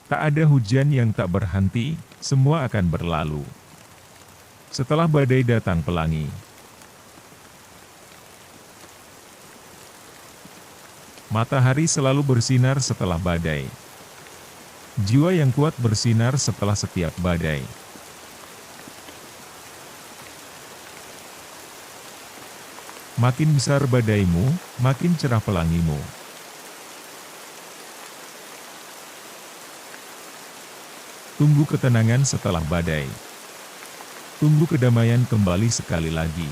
Tak ada hujan yang tak berhenti, semua akan berlalu. Setelah badai datang pelangi. Matahari selalu bersinar setelah badai. Jiwa yang kuat bersinar setelah setiap badai. Makin besar badaimu, makin cerah pelangimu. Tunggu ketenangan setelah badai. Tunggu kedamaian kembali sekali lagi.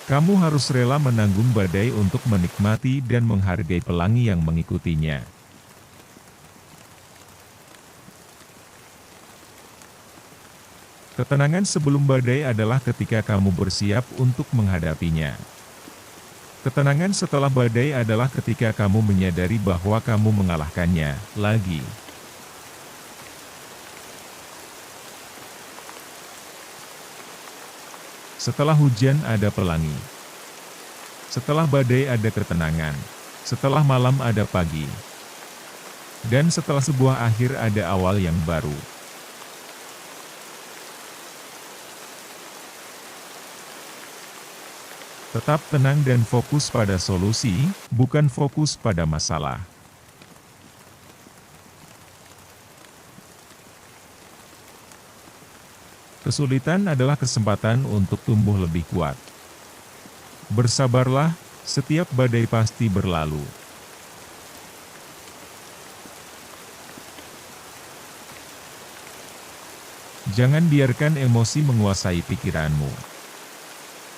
Kamu harus rela menanggung badai untuk menikmati dan menghargai pelangi yang mengikutinya. Ketenangan sebelum badai adalah ketika kamu bersiap untuk menghadapinya. Ketenangan setelah badai adalah ketika kamu menyadari bahwa kamu mengalahkannya lagi. Setelah hujan ada pelangi. Setelah badai ada ketenangan. Setelah malam ada pagi. Dan setelah sebuah akhir ada awal yang baru. Tetap tenang dan fokus pada solusi, bukan fokus pada masalah. Kesulitan adalah kesempatan untuk tumbuh lebih kuat. Bersabarlah, setiap badai pasti berlalu. Jangan biarkan emosi menguasai pikiranmu.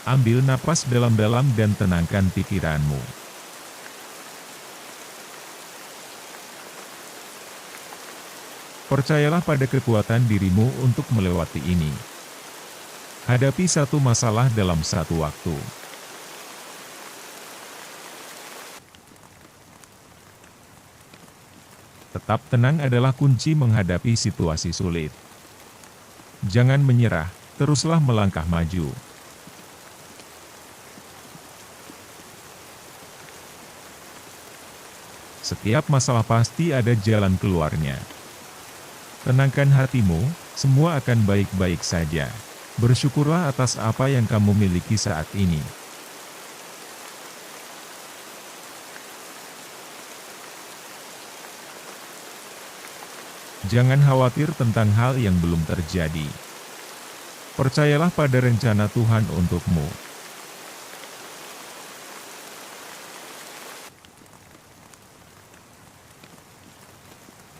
Ambil napas dalam-dalam dan tenangkan pikiranmu. Percayalah pada kekuatan dirimu untuk melewati ini. Hadapi satu masalah dalam satu waktu. Tetap tenang adalah kunci menghadapi situasi sulit. Jangan menyerah, teruslah melangkah maju. Setiap masalah pasti ada jalan keluarnya. Tenangkan hatimu, semua akan baik-baik saja. Bersyukurlah atas apa yang kamu miliki saat ini. Jangan khawatir tentang hal yang belum terjadi. Percayalah pada rencana Tuhan untukmu.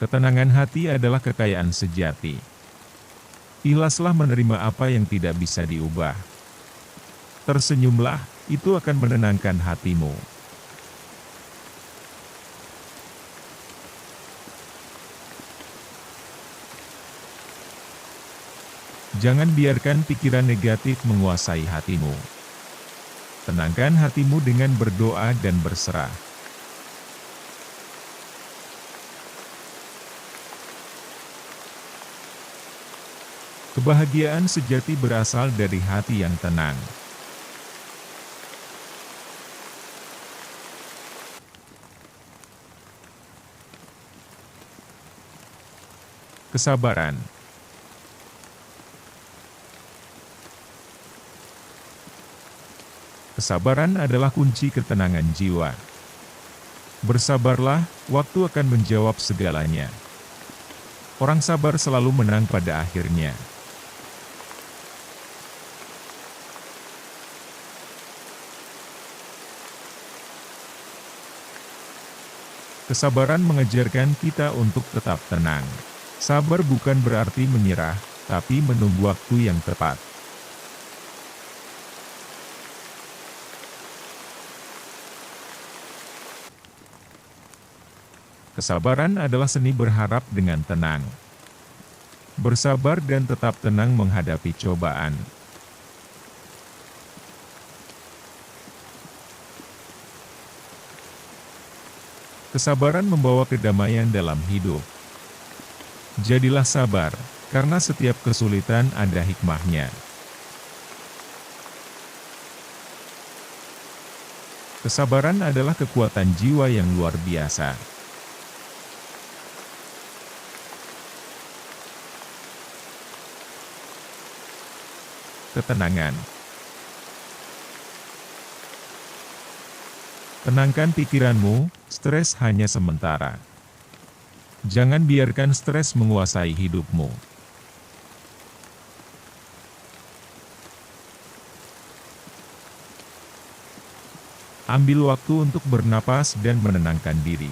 Ketenangan hati adalah kekayaan sejati. Ikhlaslah menerima apa yang tidak bisa diubah. Tersenyumlah, itu akan menenangkan hatimu. Jangan biarkan pikiran negatif menguasai hatimu. Tenangkan hatimu dengan berdoa dan berserah. Kebahagiaan sejati berasal dari hati yang tenang. Kesabaran. Kesabaran adalah kunci ketenangan jiwa. Bersabarlah, waktu akan menjawab segalanya. Orang sabar selalu menang pada akhirnya. Kesabaran mengajarkan kita untuk tetap tenang. Sabar bukan berarti menyerah, tapi menunggu waktu yang tepat. Kesabaran adalah seni berharap dengan tenang. Bersabar dan tetap tenang menghadapi cobaan. Kesabaran membawa kedamaian dalam hidup. Jadilah sabar, karena setiap kesulitan ada hikmahnya. Kesabaran adalah kekuatan jiwa yang luar biasa. Ketenangan. Tenangkan pikiranmu, stres hanya sementara. Jangan biarkan stres menguasai hidupmu. Ambil waktu untuk bernapas dan menenangkan diri.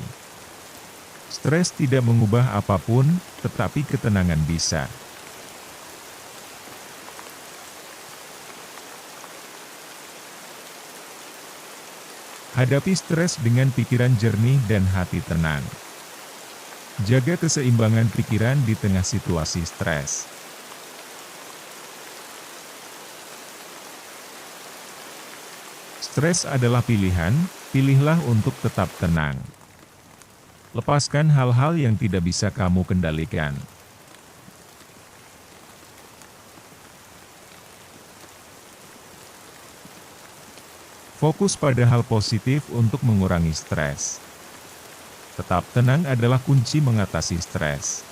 Stres tidak mengubah apapun, tetapi ketenangan bisa. Hadapi stres dengan pikiran jernih dan hati tenang. Jaga keseimbangan pikiran di tengah situasi stres. Stres adalah pilihan, pilihlah untuk tetap tenang. Lepaskan hal-hal yang tidak bisa kamu kendalikan. Fokus pada hal positif untuk mengurangi stres. Tetap tenang adalah kunci mengatasi stres.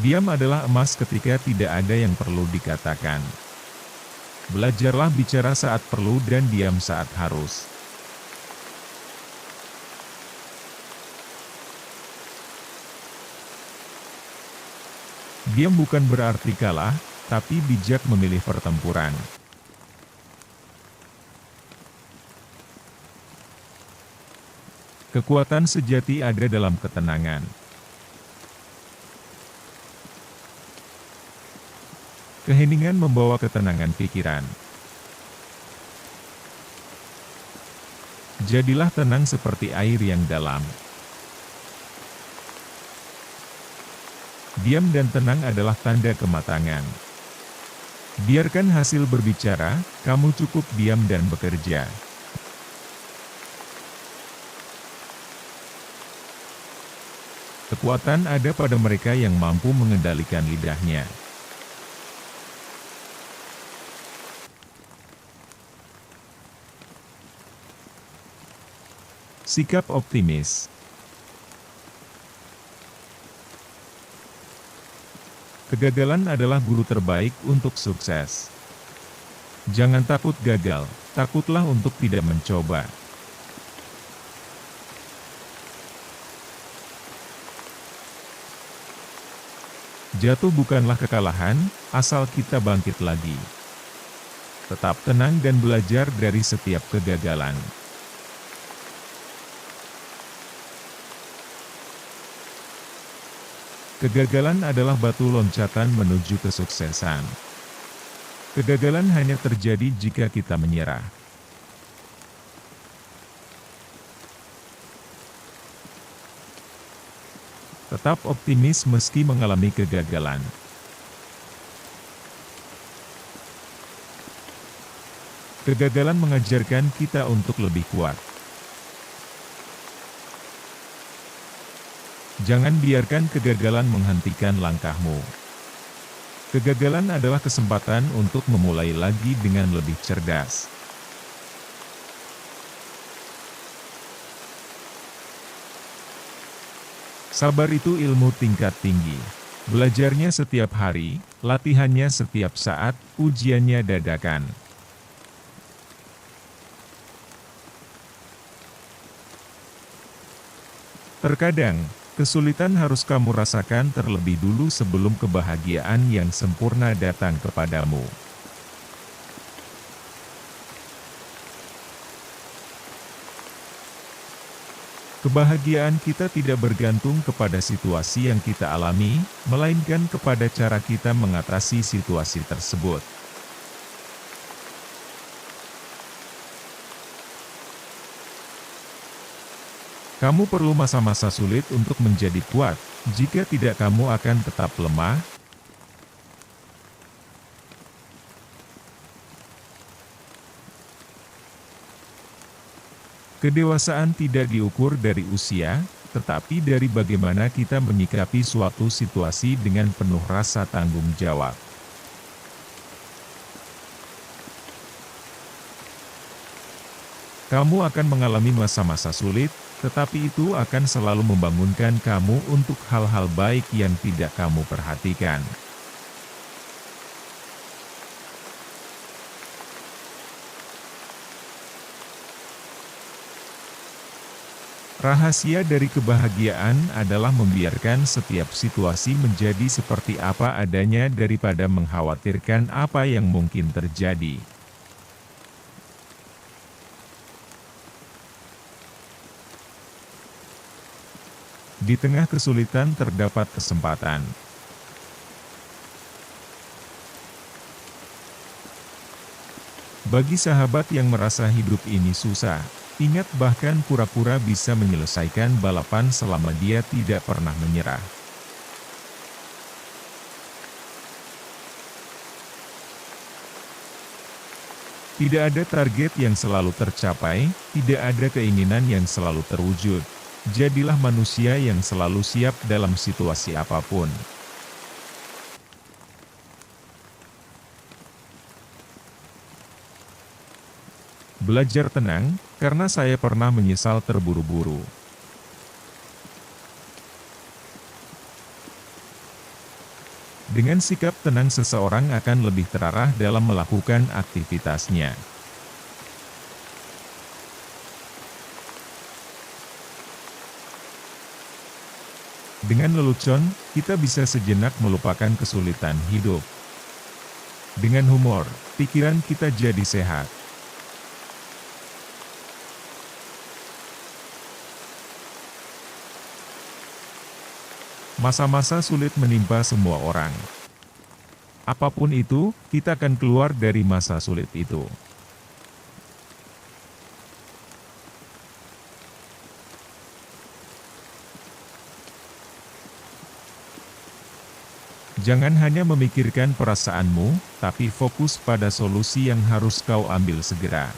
Diam adalah emas ketika tidak ada yang perlu dikatakan. Belajarlah bicara saat perlu dan diam saat harus. Diam bukan berarti kalah, tapi bijak memilih pertempuran. Kekuatan sejati ada dalam ketenangan. Keheningan membawa ketenangan pikiran. Jadilah tenang seperti air yang dalam. Diam dan tenang adalah tanda kematangan. Biarkan hasil berbicara, kamu cukup diam dan bekerja. Kekuatan ada pada mereka yang mampu mengendalikan lidahnya. Sikap optimis. Kegagalan adalah guru terbaik untuk sukses. Jangan takut gagal, takutlah untuk tidak mencoba. Jatuh bukanlah kekalahan, asal kita bangkit lagi. Tetap tenang dan belajar dari setiap kegagalan. Kegagalan adalah batu loncatan menuju kesuksesan. Kegagalan hanya terjadi jika kita menyerah. Tetap optimis meski mengalami kegagalan. Kegagalan mengajarkan kita untuk lebih kuat. Jangan biarkan kegagalan menghentikan langkahmu. Kegagalan adalah kesempatan untuk memulai lagi dengan lebih cerdas. Sabar itu ilmu tingkat tinggi. Belajarnya setiap hari, latihannya setiap saat, ujiannya dadakan. Terkadang, kesulitan harus kamu rasakan terlebih dulu sebelum kebahagiaan yang sempurna datang kepadamu. Kebahagiaan kita tidak bergantung kepada situasi yang kita alami, melainkan kepada cara kita mengatasi situasi tersebut. Kamu perlu masa-masa sulit untuk menjadi kuat, jika tidak kamu akan tetap lemah. Kedewasaan tidak diukur dari usia, tetapi dari bagaimana kita menyikapi suatu situasi dengan penuh rasa tanggung jawab. Kamu akan mengalami masa-masa sulit, tetapi itu akan selalu membangunkan kamu untuk hal-hal baik yang tidak kamu perhatikan. Rahasia dari kebahagiaan adalah membiarkan setiap situasi menjadi seperti apa adanya daripada mengkhawatirkan apa yang mungkin terjadi. Di tengah kesulitan terdapat kesempatan. Bagi sahabat yang merasa hidup ini susah, ingat bahkan pura-pura bisa menyelesaikan balapan selama dia tidak pernah menyerah. Tidak ada target yang selalu tercapai, tidak ada keinginan yang selalu terwujud. Jadilah manusia yang selalu siap dalam situasi apapun. Belajar tenang, karena saya pernah menyesal terburu-buru. Dengan sikap tenang seseorang akan lebih terarah dalam melakukan aktivitasnya. Dengan lelucon, kita bisa sejenak melupakan kesulitan hidup. Dengan humor, pikiran kita jadi sehat. Masa-masa sulit menimpa semua orang. Apapun itu, kita akan keluar dari masa sulit itu. Jangan hanya memikirkan perasaanmu, tapi fokus pada solusi yang harus kau ambil segera.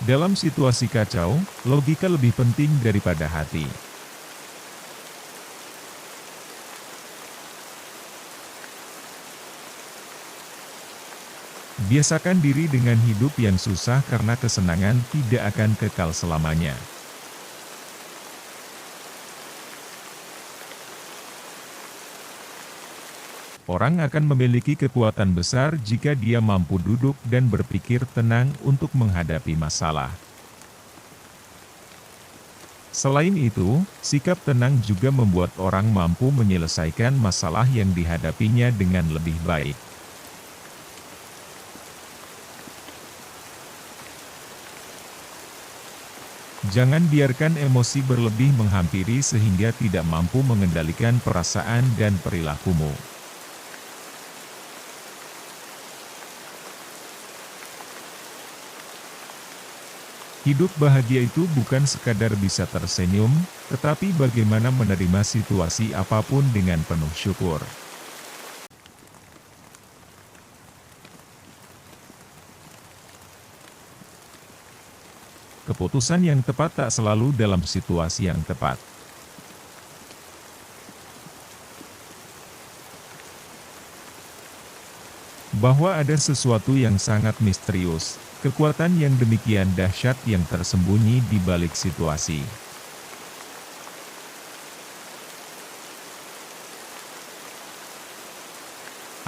Dalam situasi kacau, logika lebih penting daripada hati. Biasakan diri dengan hidup yang susah karena kesenangan tidak akan kekal selamanya. Orang akan memiliki kekuatan besar jika dia mampu duduk dan berpikir tenang untuk menghadapi masalah. Selain itu, sikap tenang juga membuat orang mampu menyelesaikan masalah yang dihadapinya dengan lebih baik. Jangan biarkan emosi berlebih menghampiri sehingga tidak mampu mengendalikan perasaan dan perilakumu. Hidup bahagia itu bukan sekadar bisa tersenyum, tetapi bagaimana menerima situasi apapun dengan penuh syukur. Keputusan yang tepat tak selalu dalam situasi yang tepat. Bahwa ada sesuatu yang sangat misterius, kekuatan yang demikian dahsyat yang tersembunyi di balik situasi.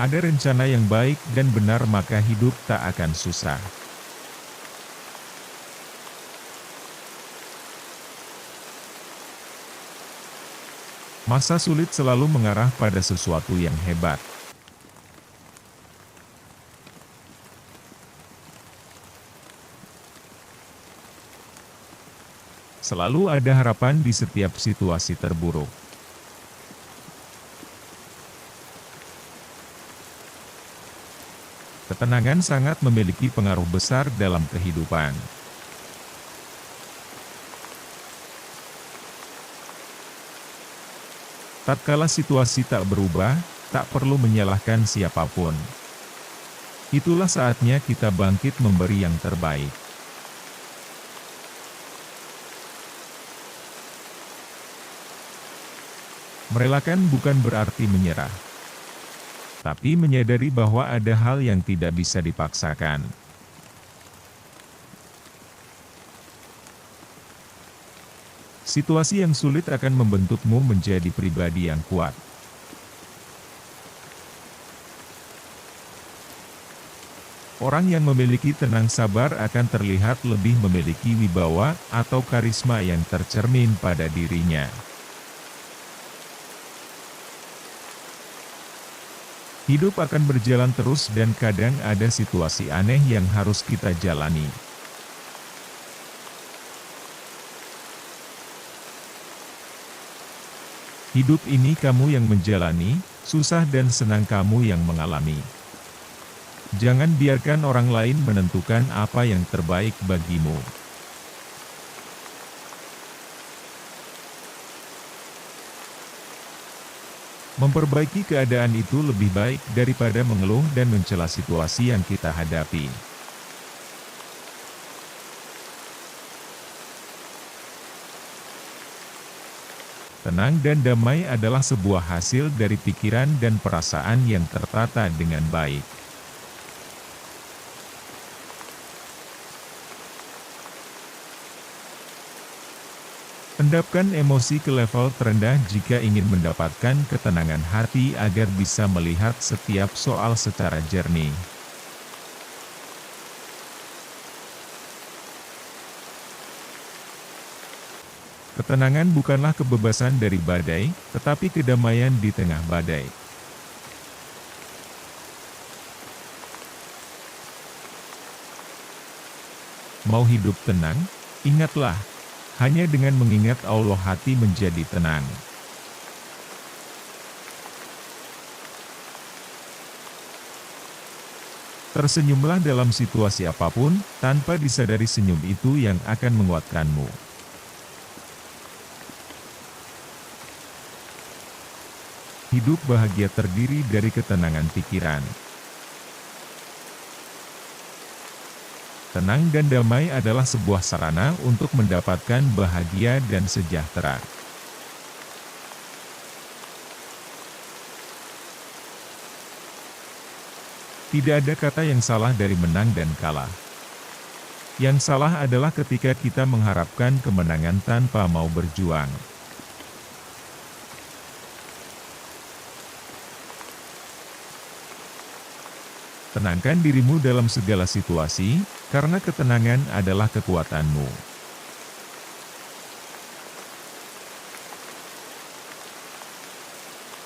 Ada rencana yang baik dan benar, maka hidup tak akan susah. Masa sulit selalu mengarah pada sesuatu yang hebat. Selalu ada harapan di setiap situasi terburuk. Ketenangan sangat memiliki pengaruh besar dalam kehidupan. Tatkala situasi tak berubah, tak perlu menyalahkan siapapun. Itulah saatnya kita bangkit memberi yang terbaik. Merelakan bukan berarti menyerah, tapi menyadari bahwa ada hal yang tidak bisa dipaksakan. Situasi yang sulit akan membentukmu menjadi pribadi yang kuat. Orang yang memiliki tenang sabar akan terlihat lebih memiliki wibawa atau karisma yang tercermin pada dirinya. Hidup akan berjalan terus dan kadang ada situasi aneh yang harus kita jalani. Hidup ini kamu yang menjalani, susah dan senang kamu yang mengalami. Jangan biarkan orang lain menentukan apa yang terbaik bagimu. Memperbaiki keadaan itu lebih baik daripada mengeluh dan mencela situasi yang kita hadapi. Tenang dan damai adalah sebuah hasil dari pikiran dan perasaan yang tertata dengan baik. Endapkan emosi ke level terendah jika ingin mendapatkan ketenangan hati agar bisa melihat setiap soal secara jernih. Ketenangan bukanlah kebebasan dari badai, tetapi kedamaian di tengah badai. Mau hidup tenang? Ingatlah, hanya dengan mengingat Allah hati menjadi tenang. Tersenyumlah dalam situasi apapun, tanpa disadari senyum itu yang akan menguatkanmu. Hidup bahagia terdiri dari ketenangan pikiran. Tenang dan damai adalah sebuah sarana untuk mendapatkan bahagia dan sejahtera. Tidak ada kata yang salah dari menang dan kalah. Yang salah adalah ketika kita mengharapkan kemenangan tanpa mau berjuang. Tenangkan dirimu dalam segala situasi, karena ketenangan adalah kekuatanmu.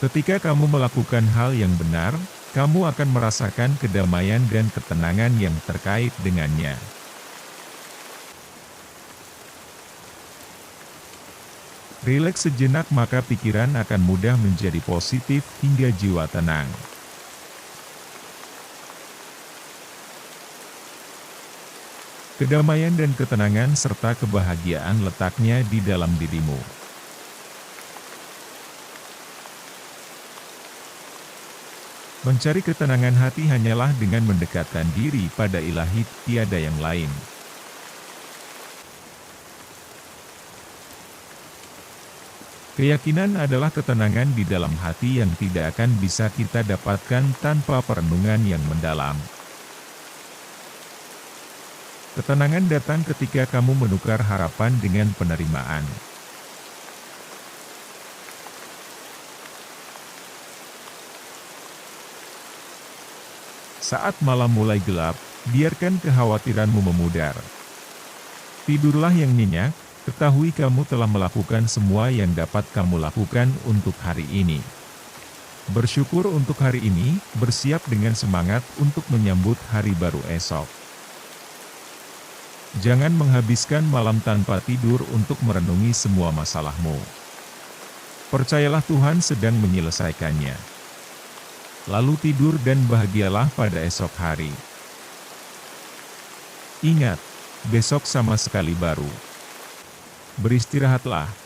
Ketika kamu melakukan hal yang benar, kamu akan merasakan kedamaian dan ketenangan yang terkait dengannya. Rileks sejenak maka pikiran akan mudah menjadi positif hingga jiwa tenang. Kedamaian dan ketenangan serta kebahagiaan letaknya di dalam dirimu. Mencari ketenangan hati hanyalah dengan mendekatkan diri pada Ilahi, tiada yang lain. Keyakinan adalah ketenangan di dalam hati yang tidak akan bisa kita dapatkan tanpa perenungan yang mendalam. Ketenangan datang ketika kamu menukar harapan dengan penerimaan. Saat malam mulai gelap, biarkan kekhawatiranmu memudar. Tidurlah yang nyenyak, ketahui kamu telah melakukan semua yang dapat kamu lakukan untuk hari ini. Bersyukur untuk hari ini, bersiap dengan semangat untuk menyambut hari baru esok. Jangan menghabiskan malam tanpa tidur untuk merenungi semua masalahmu. Percayalah Tuhan sedang menyelesaikannya. Lalu tidur dan bahagialah pada esok hari. Ingat, besok sama sekali baru. Beristirahatlah.